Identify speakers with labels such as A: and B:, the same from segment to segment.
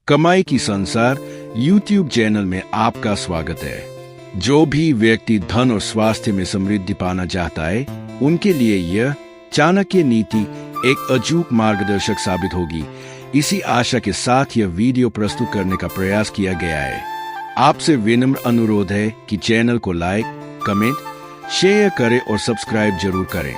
A: कमाई की संसार YouTube चैनल में आपका स्वागत है। जो भी व्यक्ति धन और स्वास्थ्य में समृद्धि पाना चाहता है, उनके लिए यह चाणक्य नीति एक अचूक मार्गदर्शक साबित होगी। इसी आशा के साथ यह वीडियो प्रस्तुत करने का प्रयास किया गया है। आपसे विनम्र अनुरोध है कि चैनल को लाइक, कमेंट, शेयर करें और सब्सक्राइब जरूर करें।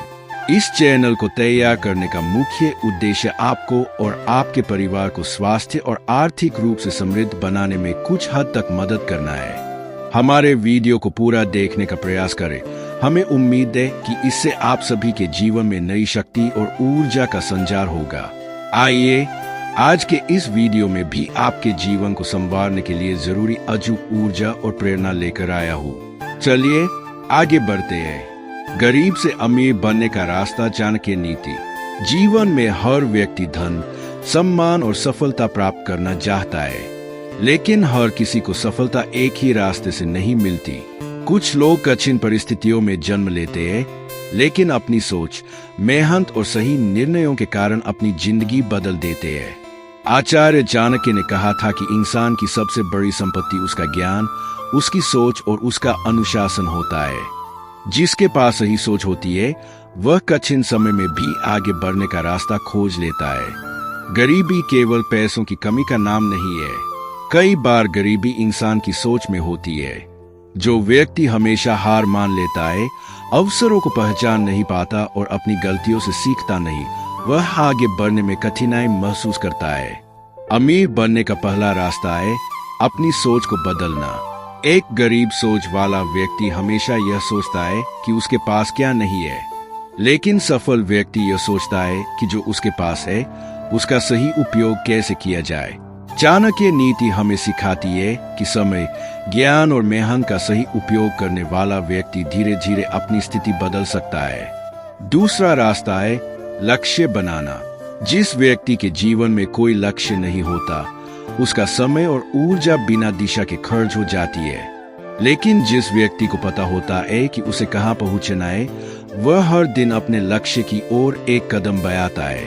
A: इस चैनल को तैयार करने का मुख्य उद्देश्य आपको और आपके परिवार को स्वास्थ्य और आर्थिक रूप से समृद्ध बनाने में कुछ हद तक मदद करना है। हमारे वीडियो को पूरा देखने का प्रयास करें। हमें उम्मीद है कि इससे आप सभी के जीवन में नई शक्ति और ऊर्जा का संचार होगा। आइए आज के इस वीडियो में भी आपके जीवन को संवारने के लिए जरूरी अचूक ऊर्जा और प्रेरणा लेकर आया हूँ। चलिए आगे बढ़ते हैं। गरीब से अमीर बनने का रास्ता, चाणक्य नीति। जीवन में हर व्यक्ति धन, सम्मान और सफलता प्राप्त करना चाहता है, लेकिन हर किसी को सफलता एक ही रास्ते से नहीं मिलती। कुछ लोग कठिन परिस्थितियों में जन्म लेते हैं, लेकिन अपनी सोच, मेहनत और सही निर्णयों के कारण अपनी जिंदगी बदल देते हैं। आचार्य चाणक्य ने कहा था कि इंसान की सबसे बड़ी संपत्ति उसका ज्ञान, उसकी सोच और उसका अनुशासन होता है। जिसके पास सही सोच होती है, वह कठिन समय में भी आगे बढ़ने का रास्ता खोज लेता है। गरीबी केवल पैसों की कमी का नाम नहीं है। कई बार गरीबी इंसान की सोच में होती है। जो व्यक्ति हमेशा हार मान लेता है, अवसरों को पहचान नहीं पाता और अपनी गलतियों से सीखता नहीं, वह आगे बढ़ने में कठिनाई महसूस करता है। अमीर बनने का पहला रास्ता है अपनी सोच को बदलना। एक गरीब सोच वाला व्यक्ति हमेशा यह सोचता है कि उसके पास क्या नहीं है, लेकिन सफल व्यक्ति यह सोचता है कि जो उसके पास है, उसका सही उपयोग कैसे किया जाए। चाणक्य नीति हमें सिखाती है कि समय, ज्ञान और मेहनत का सही उपयोग करने वाला व्यक्ति धीरे धीरे अपनी स्थिति बदल सकता है। दूसरा रास्ता है लक्ष्य बनाना। जिस व्यक्ति के जीवन में कोई लक्ष्य नहीं होता, उसका समय और ऊर्जा बिना दिशा के खर्च हो जाती है। लेकिन जिस व्यक्ति को पता होता है कि उसे कहां पहुंचना है, वह हर दिन अपने लक्ष्य की ओर एक कदम बढ़ाता है।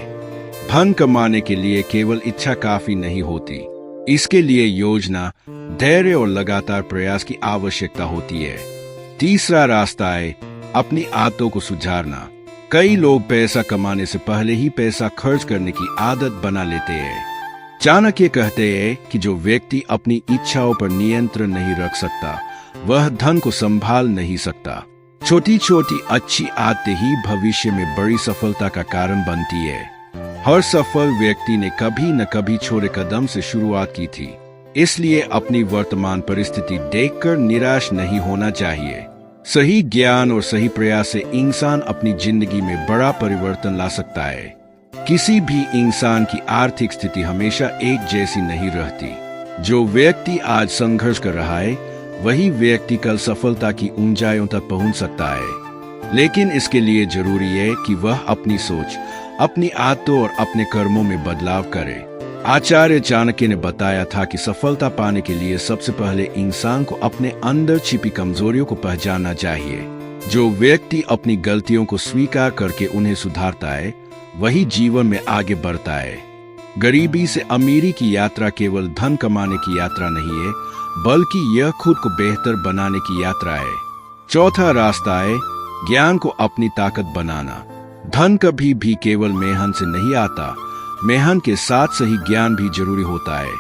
A: धन कमाने के लिए केवल इच्छा काफी नहीं होती। इसके लिए योजना, धैर्य और लगातार प्रयास की आवश्यकता होती है। तीसरा रास्ता है अपनी आदतों को सुधारना। कई लोग पैसा कमाने से पहले ही पैसा खर्च करने की आदत बना लेते हैं। चाणक्य कहते हैं कि जो व्यक्ति अपनी इच्छाओं पर नियंत्रण नहीं रख सकता, वह धन को संभाल नहीं सकता। छोटी छोटी अच्छी आदतें ही भविष्य में बड़ी सफलता का कारण बनती है। हर सफल व्यक्ति ने कभी न कभी छोटे कदम से शुरुआत की थी। इसलिए अपनी वर्तमान परिस्थिति देखकर निराश नहीं होना चाहिए। सही ज्ञान और सही प्रयास से इंसान अपनी जिंदगी में बड़ा परिवर्तन ला सकता है। किसी भी इंसान की आर्थिक स्थिति हमेशा एक जैसी नहीं रहती। जो व्यक्ति आज संघर्ष कर रहा है, वही व्यक्ति कल सफलता की ऊंचाइयों तक पहुंच सकता है। लेकिन इसके लिए जरूरी है कि वह अपनी सोच, अपनी आदतों और अपने कर्मों में बदलाव करे। आचार्य चाणक्य ने बताया था कि सफलता पाने के लिए सबसे पहले इंसान को अपने अंदर छिपी कमजोरियों को पहचानना चाहिए। जो व्यक्ति अपनी गलतियों को स्वीकार करके उन्हें सुधारता है, वही जीवन में आगे बढ़ता है। गरीबी से अमीरी की यात्रा केवल धन कमाने की यात्रा नहीं है, बल्कि यह खुद को बेहतर बनाने की यात्रा है। चौथा रास्ता है ज्ञान को अपनी ताकत बनाना। धन कभी भी केवल मेहनत से नहीं आता, मेहनत के साथ सही ज्ञान भी जरूरी होता है।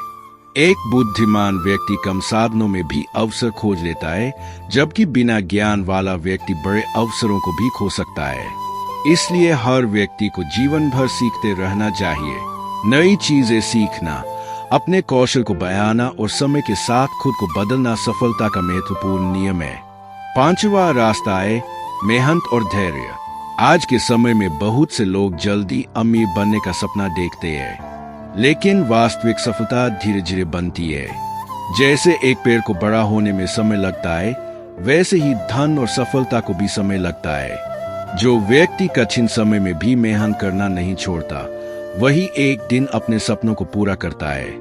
A: एक बुद्धिमान व्यक्ति कम साधनों में भी अवसर खोज लेता है, जबकि बिना ज्ञान वाला व्यक्ति बड़े अवसरों को भी खो सकता है। इसलिए हर व्यक्ति को जीवन भर सीखते रहना चाहिए। नई चीजें सीखना, अपने कौशल को बढ़ाना और समय के साथ खुद को बदलना सफलता का महत्वपूर्ण नियम है। पांचवा रास्ता है मेहनत और धैर्य। आज के समय में बहुत से लोग जल्दी अमीर बनने का सपना देखते हैं, लेकिन वास्तविक सफलता धीरे धीरे बनती है। जैसे एक पेड़ को बड़ा होने में समय लगता है, वैसे ही धन और सफलता को भी समय लगता है। जो व्यक्ति कठिन समय में भी मेहनत करना नहीं छोड़ता, वही एक दिन अपने सपनों को पूरा करता है।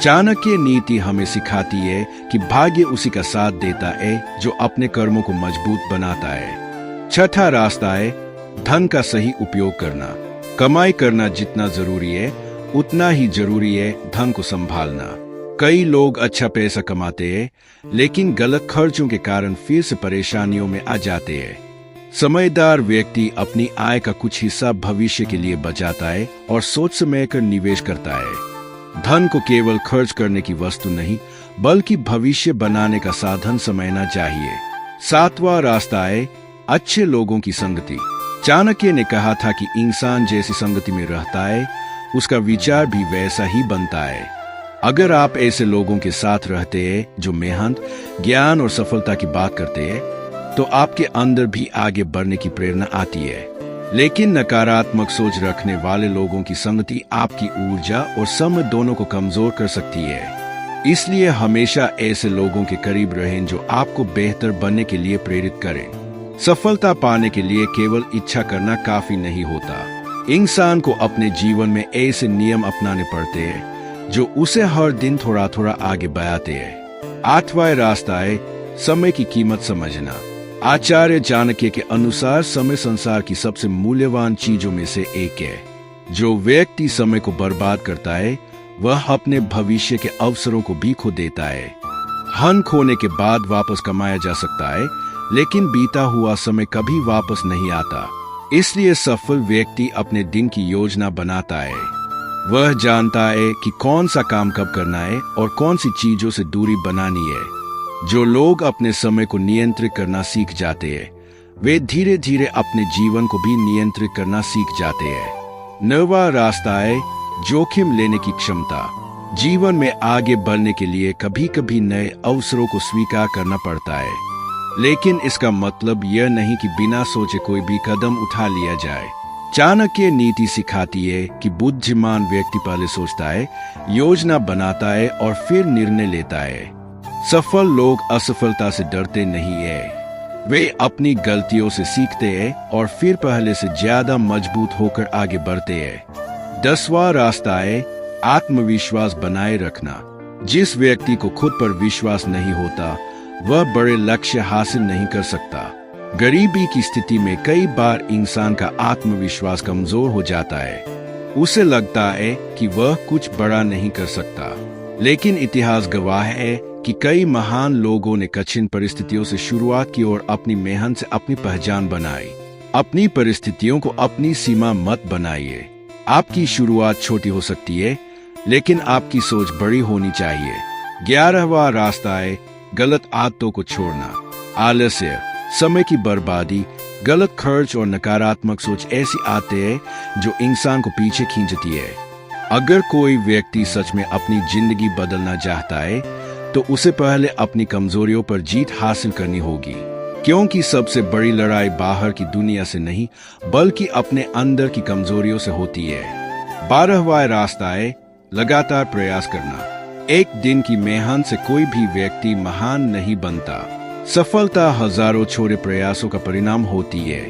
A: चाणक्य नीति हमें सिखाती है कि भाग्य उसी का साथ देता है जो अपने कर्मों को मजबूत बनाता है। छठा रास्ता है धन का सही उपयोग करना। कमाई करना जितना जरूरी है, उतना ही जरूरी है धन को संभालना। कई लोग अच्छा पैसा कमाते हैं, लेकिन गलत खर्चों के कारण फिर से परेशानियों में आ जाते हैं। समझदार व्यक्ति अपनी आय का कुछ हिस्सा भविष्य के लिए बचाता है और सोच समझ कर निवेश करता है। धन को केवल खर्च करने की वस्तु नहीं, बल्कि भविष्य बनाने का साधन समझना चाहिए। 7वां रास्ता है अच्छे लोगों की संगति। चाणक्य ने कहा था कि इंसान जैसी संगति में रहता है, उसका विचार भी वैसा ही बनता है। अगर आप ऐसे लोगों के साथ रहते हैं जो मेहनत, ज्ञान और सफलता की बात करते हैं, तो आपके अंदर भी आगे बढ़ने की प्रेरणा आती है। लेकिन नकारात्मक सोच रखने वाले लोगों की संगति आपकी ऊर्जा और समझ दोनों को कमजोर कर सकती है। इसलिए हमेशा ऐसे लोगों के करीब रहें जो आपको बेहतर बनने के लिए प्रेरित करें। सफलता पाने के लिए केवल इच्छा करना काफी नहीं होता। इंसान को अपने जीवन में ऐसे नियम अपनाने पड़ते हैं जो उसे हर दिन थोड़ा थोड़ा आगे बढ़ाते हैं। 8वां रास्ता है समय की कीमत समझना। आचार्य चाणक्य के अनुसार समय संसार की सबसे मूल्यवान चीजों में से एक है। जो व्यक्ति समय को बर्बाद करता है, वह अपने भविष्य के अवसरों को भी खो देता है। धन खोने के बाद वापस कमाया जा सकता है, लेकिन बीता हुआ समय कभी वापस नहीं आता। इसलिए सफल व्यक्ति अपने दिन की योजना बनाता है। वह जानता है कि कौन सा काम कब करना है और कौन सी चीजों से दूरी बनानी है। जो लोग अपने समय को नियंत्रित करना सीख जाते हैं, वे धीरे धीरे अपने जीवन को भी नियंत्रित करना सीख जाते हैं। 9वां रास्ता है जोखिम लेने की क्षमता। जीवन में आगे बढ़ने के लिए कभी कभी नए अवसरों को स्वीकार करना पड़ता है, लेकिन इसका मतलब यह नहीं कि बिना सोचे कोई भी कदम उठा लिया जाए। चाणक्य नीति सिखाती है कि बुद्धिमान व्यक्ति पहले सोचता है, योजना बनाता है और फिर निर्णय लेता है। सफल लोग असफलता से डरते नहीं है। वे अपनी गलतियों से सीखते हैं और फिर पहले से ज्यादा मजबूत होकर आगे बढ़ते हैं। 10वां रास्ता है आत्मविश्वास बनाए रखना। जिस व्यक्ति को खुद पर विश्वास नहीं होता, वह बड़े लक्ष्य हासिल नहीं कर सकता। गरीबी की स्थिति में कई बार इंसान का आत्मविश्वास कमजोर हो जाता है। उसे लगता है कि वह कुछ बड़ा नहीं कर सकता, लेकिन इतिहास गवाह है कि कई महान लोगों ने कठिन परिस्थितियों से शुरुआत की और अपनी मेहनत से अपनी पहचान बनाई। अपनी परिस्थितियों को अपनी सीमा मत बनाइए। आपकी शुरुआत छोटी हो सकती है, लेकिन आपकी सोच बड़ी होनी चाहिए। 11वां रास्ता है गलत आदतों को छोड़ना। आलस्य, समय की बर्बादी, गलत खर्च और नकारात्मक सोच ऐसी आदतें हैं जो इंसान को पीछे खींचती है। अगर कोई व्यक्ति सच में अपनी जिंदगी बदलना चाहता है, तो उसे पहले अपनी कमजोरियों पर जीत हासिल करनी होगी, क्योंकि सबसे बड़ी लड़ाई बाहर की दुनिया से नहीं, बल्कि अपने अंदर की कमजोरियों से होती है। 12वां रास्ता है लगातार प्रयास करना। एक दिन की मेहनत से कोई भी व्यक्ति महान नहीं बनता। सफलता हजारों छोटे प्रयासों का परिणाम होती है।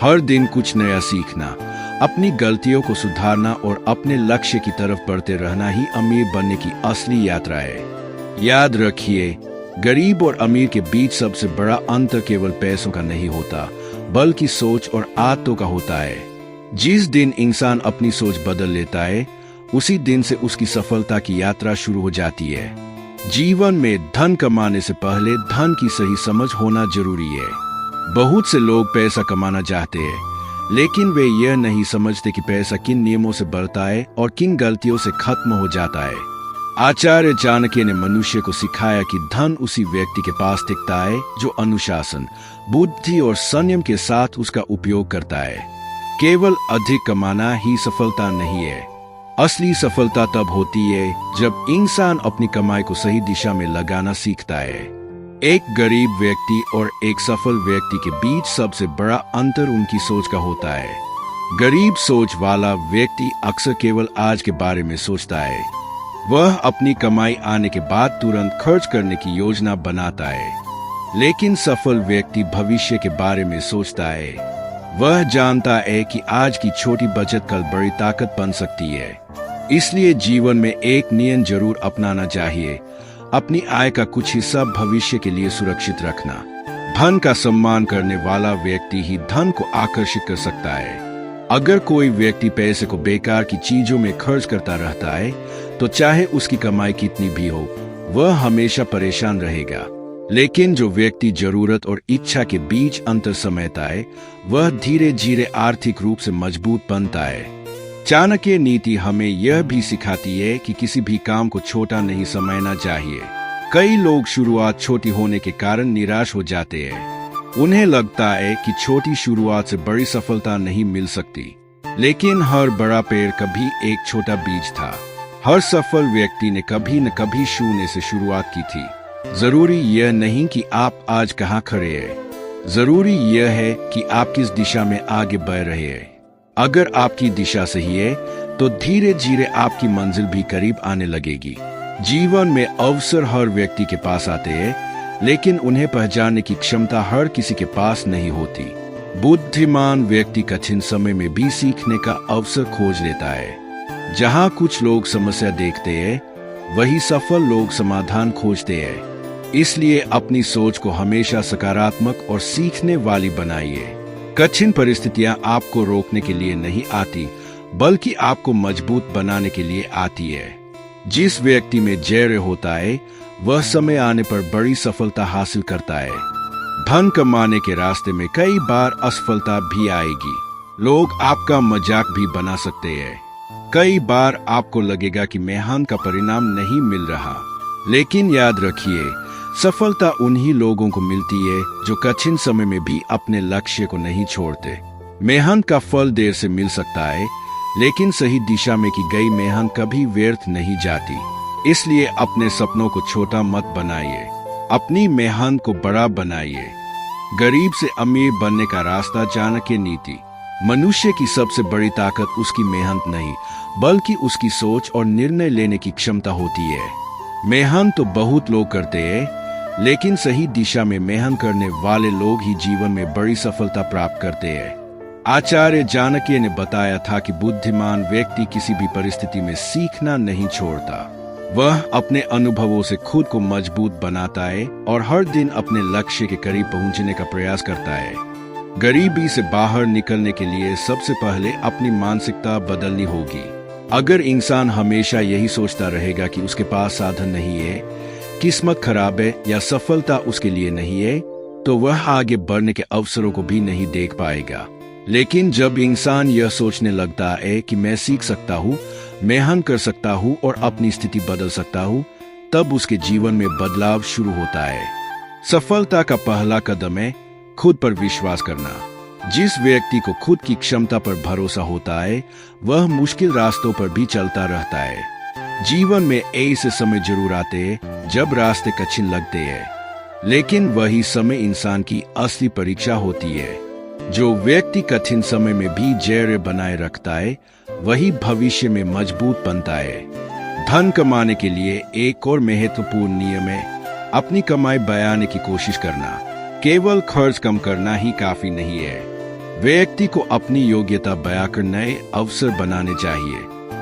A: हर दिन कुछ नया सीखना, अपनी गलतियों को सुधारना और अपने लक्ष्य की तरफ बढ़ते रहना ही अमीर बनने की असली यात्रा है। याद रखिए, गरीब और अमीर के बीच सबसे बड़ा अंतर केवल पैसों का नहीं होता, बल्कि सोच और आदतों का होता है। जिस दिन इंसान अपनी सोच बदल लेता है, उसी दिन से उसकी सफलता की यात्रा शुरू हो जाती है। जीवन में धन कमाने से पहले धन की सही समझ होना जरूरी है। बहुत से लोग पैसा कमाना चाहते हैं, लेकिन वे यह नहीं समझते कि पैसा किन नियमों से बढ़ता है और किन गलतियों से खत्म हो जाता है। आचार्य चाणक्य ने मनुष्य को सिखाया कि धन उसी व्यक्ति के पास टिकता है जो अनुशासन, बुद्धि और संयम के साथ उसका उपयोग करता है। केवल अधिक कमाना ही सफलता नहीं है। असली सफलता तब होती है जब इंसान अपनी कमाई को सही दिशा में लगाना सीखता है। एक गरीब व्यक्ति और एक सफल व्यक्ति के बीच सबसे बड़ा अंतर उनकी सोच का होता है। गरीब सोच वाला व्यक्ति अक्सर केवल आज के बारे में सोचता है। वह अपनी कमाई आने के बाद तुरंत खर्च करने की योजना बनाता है, लेकिन सफल व्यक्ति भविष्य के बारे में सोचता है। वह जानता है कि आज की छोटी बचत कल बड़ी ताकत बन सकती है। इसलिए जीवन में एक नियम जरूर अपनाना चाहिए, अपनी आय का कुछ हिस्सा भविष्य के लिए सुरक्षित रखना। धन का सम्मान करने वाला व्यक्ति ही धन को आकर्षित कर सकता है। अगर कोई व्यक्ति पैसे को बेकार की चीजों में खर्च करता रहता है तो चाहे उसकी कमाई कितनी भी हो, वह हमेशा परेशान रहेगा। लेकिन जो व्यक्ति जरूरत और इच्छा के बीच अंतर समझता है, वह धीरे धीरे आर्थिक रूप से मजबूत बनता है। चाणक्य नीति हमें यह भी सिखाती है कि किसी भी काम को छोटा नहीं समझना चाहिए। कई लोग शुरुआत छोटी होने के कारण निराश हो जाते हैं। उन्हें लगता है कि छोटी शुरुआत से बड़ी सफलता नहीं मिल सकती, लेकिन हर बड़ा पेड़ कभी एक छोटा बीज था। हर सफल व्यक्ति ने कभी न कभी शून्य से शुरुआत की थी। जरूरी यह नहीं कि आप आज कहाँ खड़े हैं, जरूरी यह है कि आप किस दिशा में आगे बढ़ रहे हैं। अगर आपकी दिशा सही है तो धीरे धीरे आपकी मंजिल भी करीब आने लगेगी। जीवन में अवसर हर व्यक्ति के पास आते हैं, लेकिन उन्हें पहचानने की क्षमता हर किसी के पास नहीं होती। बुद्धिमान व्यक्ति कठिन समय में भी सीखने का अवसर खोज लेता है। जहाँ कुछ लोग समस्या देखते हैं, वही सफल लोग समाधान खोजते हैं। इसलिए अपनी सोच को हमेशा सकारात्मक और सीखने वाली बनाइए। कठिन परिस्थितियां आपको रोकने के लिए नहीं आती, बल्कि आपको मजबूत बनाने के लिए आती है। जिस व्यक्ति में धैर्य होता है, वह समय आने पर बड़ी सफलता हासिल करता है। धन कमाने के रास्ते में कई बार असफलता भी आएगी। लोग आपका मजाक भी बना सकते हैं। कई बार आपको लगेगा कि मेहनत का परिणाम नहीं मिल रहा, लेकिन याद रखिए, सफलता उन्हीं लोगों को मिलती है जो कठिन समय में भी अपने लक्ष्य को नहीं छोड़ते। मेहनत का फल देर से मिल सकता है, लेकिन सही दिशा में की गई मेहनत कभी व्यर्थ नहीं जाती। इसलिए अपने सपनों को छोटा मत बनाइए, अपनी मेहनत को बड़ा बनाइए। गरीब से अमीर बनने का रास्ता चाणक्य नीति। मनुष्य की सबसे बड़ी ताकत उसकी मेहनत नहीं, बल्कि उसकी सोच और निर्णय लेने की क्षमता होती है। मेहनत तो बहुत लोग करते हैं, लेकिन सही दिशा में मेहनत करने वाले लोग ही जीवन में बड़ी सफलता प्राप्त करते हैं। आचार्य चाणक्य ने बताया था कि बुद्धिमान व्यक्ति किसी भी परिस्थिति में सीखना नहीं छोड़ता। वह अपने अनुभवों से खुद को मजबूत बनाता है और हर दिन अपने लक्ष्य के करीब पहुंचने का प्रयास करता है। गरीबी से बाहर निकलने के लिए सबसे पहले अपनी मानसिकता बदलनी होगी। अगर इंसान हमेशा यही सोचता रहेगा कि उसके पास साधन नहीं है, किस्मत खराब है या सफलता उसके लिए नहीं है, तो वह आगे बढ़ने के अवसरों को भी नहीं देख पाएगा। लेकिन जब इंसान यह सोचने लगता है कि मैं सीख सकता हूँ, मेहनत कर सकता हूँ और अपनी स्थिति बदल सकता हूँ, तब उसके जीवन में बदलाव शुरू होता है। सफलता का पहला कदम है खुद पर विश्वास करना। जिस व्यक्ति को खुद की क्षमता पर भरोसा होता है, वह मुश्किल रास्तों पर भी चलता रहता है। जीवन में ऐसे समय जरूर आते हैं जब रास्ते कठिन लगते हैं, लेकिन वही समय इंसान की असली परीक्षा होती है। जो व्यक्ति कठिन समय में भी धैर्य बनाए रखता है, वही भविष्य में मजबूत बनता है। धन कमाने के लिए एक और महत्वपूर्ण नियम है अपनी कमाई बढ़ाने की कोशिश करना। केवल खर्च कम करना ही काफी नहीं है। व्यक्ति को अपनी योग्यता बढ़ाकर नए अवसर बनाने चाहिए।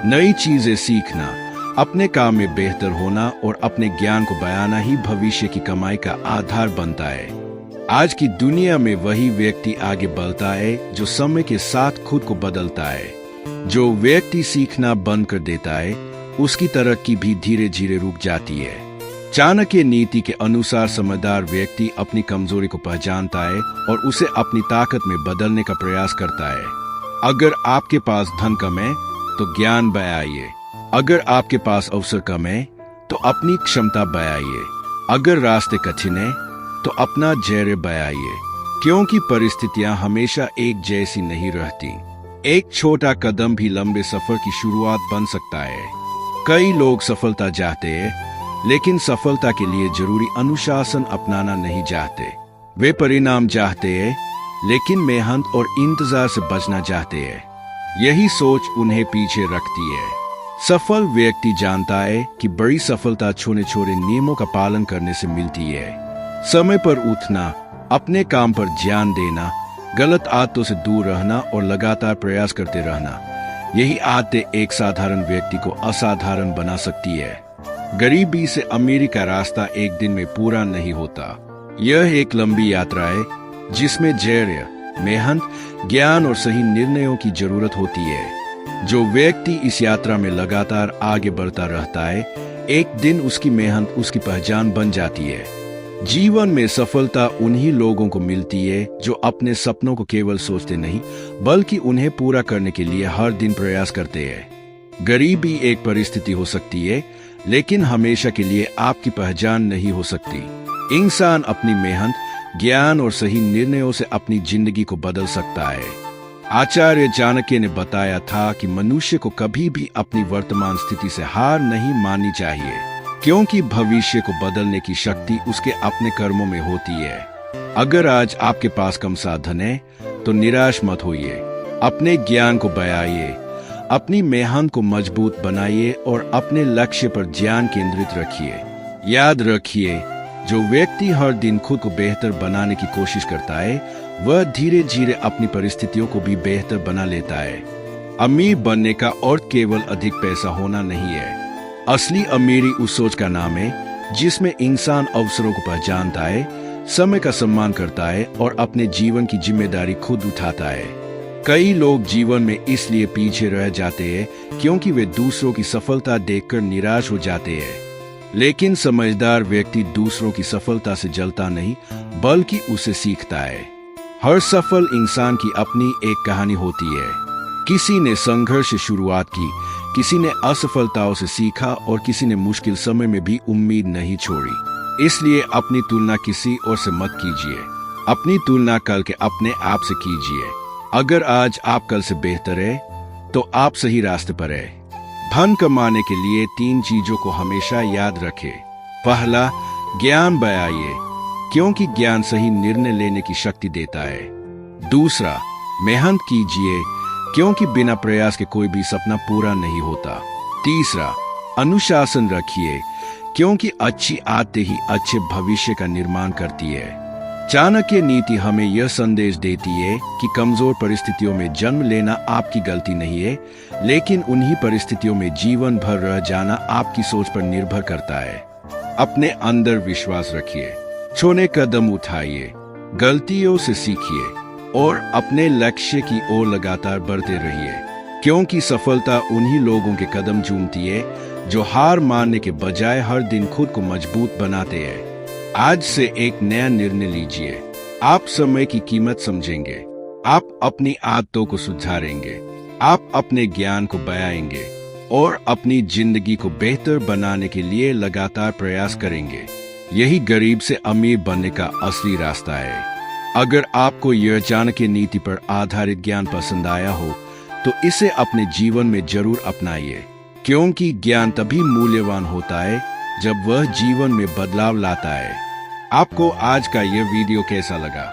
A: नई चीजें सीखना, अपने काम में बेहतर होना और अपने ज्ञान को बढ़ाना ही भविष्य की कमाई का आधार बनता है। आज की दुनिया में वही व्यक्ति आगे बढ़ता है जो समय के साथ खुद को बदलता है। जो व्यक्ति सीखना बंद कर देता है, उसकी तरक्की भी धीरे धीरे रुक जाती है। चाणक्य नीति के अनुसार समझदार व्यक्ति अपनी कमजोरी को पहचानता है और उसे अपनी ताकत में बदलने का प्रयास करता है। अगर आपके पास धन कम है तो ज्ञान बढ़ाइए। अगर आपके पास अवसर कम है तो अपनी क्षमता बढ़ाइए। अगर रास्ते कठिन है तो अपना धैर्य बढ़ाइए, क्योंकि परिस्थितियां हमेशा एक जैसी नहीं रहती। एक छोटा कदम भी लंबे सफर की शुरुआत बन सकता है। कई लोग सफलता चाहते हैं, लेकिन सफलता के लिए जरूरी अनुशासन अपनाना नहीं चाहते। वे परिणाम चाहते हैं, लेकिन मेहनत और इंतजार से बचना चाहते हैं। यही सोच उन्हें पीछे रखती है। सफल व्यक्ति जानता है कि बड़ी सफलता छोटे छोटे नियमों का पालन करने से मिलती है। समय पर उठना, अपने काम पर ध्यान देना, गलत आदतों से दूर रहना और लगातार प्रयास करते रहना, यही आदतें एक साधारण व्यक्ति को असाधारण बना सकती है। गरीबी से अमीरी का रास्ता एक दिन में पूरा नहीं होता। यह एक लंबी यात्रा है जिसमें धैर्य, मेहनत, ज्ञान और सही निर्णयों की जरूरत होती है। जो व्यक्ति इस यात्रा में लगातार आगे बढ़ता रहता है, एक दिन उसकी मेहनत उसकी पहचान बन जाती है। जीवन में सफलता उन्हीं लोगों को मिलती है जो अपने सपनों को केवल सोचते नहीं, बल्कि उन्हें पूरा करने के लिए हर दिन प्रयास करते हैं। गरीबी एक परिस्थिति हो सकती है, लेकिन हमेशा के लिए आपकी पहचान नहीं हो सकती। इंसान अपनी मेहनत, ज्ञान और सही निर्णयों से अपनी जिंदगी को बदल सकता है। आचार्य चाणक्य ने बताया था कि मनुष्य को कभी भी अपनी वर्तमान स्थिति से हार नहीं माननी चाहिए, क्योंकि भविष्य को बदलने की शक्ति उसके अपने कर्मों में होती है। अगर आज आपके पास कम साधन है, तो निराश मत होइए। अपने ज्ञान को बढ़ाइए, अपनी मेहनत को मजबूत बनाइए और अपने लक्ष्य पर ध्यान केंद्रित रखिए। याद रखिए, जो व्यक्ति हर दिन खुद को बेहतर बनाने की कोशिश करता है, वह धीरे धीरे अपनी परिस्थितियों को भी बेहतर बना लेता है। अमीर बनने का अर्थ केवल अधिक पैसा होना नहीं है। असली अमीरी उस सोच का नाम है जिसमें इंसान अवसरों को पहचानता है, समय का सम्मान करता है और अपने जीवन की जिम्मेदारी खुद उठाता है। कई लोग जीवन में इसलिए पीछे रह जाते हैं क्योंकि वे दूसरों की सफलता देखकर निराश हो जाते हैं। लेकिन समझदार व्यक्ति दूसरों की सफलता से जलता नहीं, बल्कि उसे सीखता है। हर सफल इंसान की अपनी एक कहानी होती है। किसी ने संघर्ष से शुरुआत की, किसी ने असफलताओं से सीखा और किसी ने मुश्किल समय में भी उम्मीद नहीं छोड़ी। इसलिए अपनी तुलना किसी और से मत कीजिए। अपनी तुलना कल के अपने आप से कीजिए। अगर आज आप कल से बेहतर है, तो आप सही रास्ते पर है। धन कमाने के लिए 3 चीजों को हमेशा याद रखें। पहला, ज्ञान बढ़ाइए, क्योंकि ज्ञान सही निर्णय लेने की शक्ति देता है। दूसरा, मेहनत कीजिए, क्योंकि बिना प्रयास के कोई भी सपना पूरा नहीं होता। तीसरा, अनुशासन रखिए, क्योंकि अच्छी आदतें ही अच्छे भविष्य का निर्माण करती है। चाणक्य नीति हमें यह संदेश देती है कि कमजोर परिस्थितियों में जन्म लेना आपकी गलती नहीं है, लेकिन उन्हीं परिस्थितियों में जीवन भर रह जाना आपकी सोच पर निर्भर करता है। अपने अंदर विश्वास रखिए, छोटे कदम उठाइए, गलतियों से सीखिए और अपने लक्ष्य की ओर लगातार बढ़ते रहिए, क्योंकि सफलता उन्हीं लोगों के कदम चूमती है जो हार मानने के बजाय हर दिन खुद को मजबूत बनाते हैं। आज से एक नया निर्णय लीजिए। आप समय की कीमत समझेंगे, आप अपनी आदतों को सुधारेंगे, आप अपने ज्ञान को बढ़ाएंगे और अपनी जिंदगी को बेहतर बनाने के लिए लगातार प्रयास करेंगे। यही गरीब से अमीर बनने का असली रास्ता है। अगर आपको यह चाणक्य नीति पर आधारित ज्ञान पसंद आया हो, तो इसे अपने जीवन में जरूर अपनाइए, क्योंकि ज्ञान तभी मूल्यवान होता है जब वह जीवन में बदलाव लाता है। आपको आज का यह वीडियो कैसा लगा?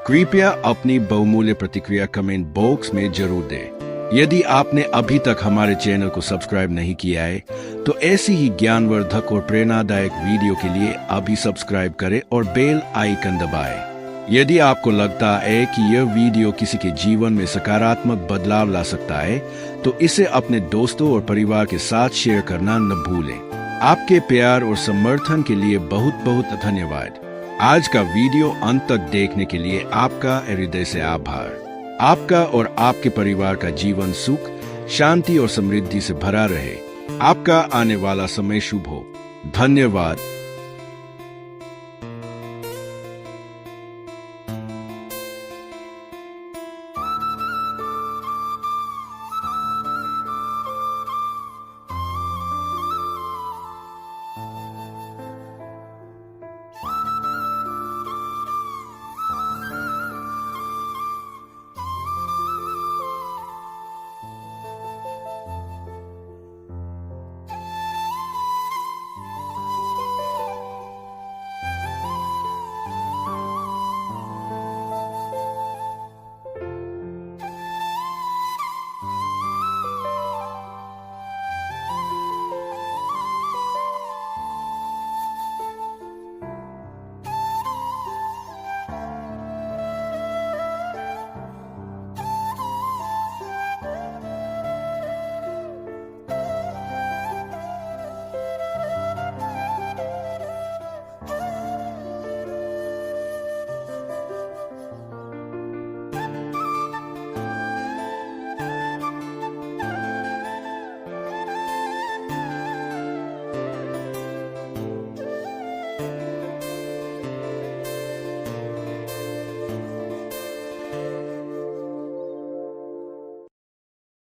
A: कृपया अपनी बहुमूल्य प्रतिक्रिया कमेंट बॉक्स में जरूर दें। यदि आपने अभी तक हमारे चैनल को सब्सक्राइब नहीं किया है, तो ऐसी ही ज्ञानवर्धक और प्रेरणादायक वीडियो के लिए अभी सब्सक्राइब करें और बेल आइकन दबाएं। यदि आपको लगता है कि यह वीडियो किसी के जीवन में सकारात्मक बदलाव ला सकता है, तो इसे अपने दोस्तों और परिवार के साथ शेयर करना न भूलें। आपके प्यार और समर्थन के लिए बहुत बहुत धन्यवाद। आज का वीडियो अंत तक देखने के लिए आपका हृदय से आभार। आपका और आपके परिवार का जीवन सुख, शांति और समृद्धि से भरा रहे। आपका आने वाला समय शुभ हो। धन्यवाद।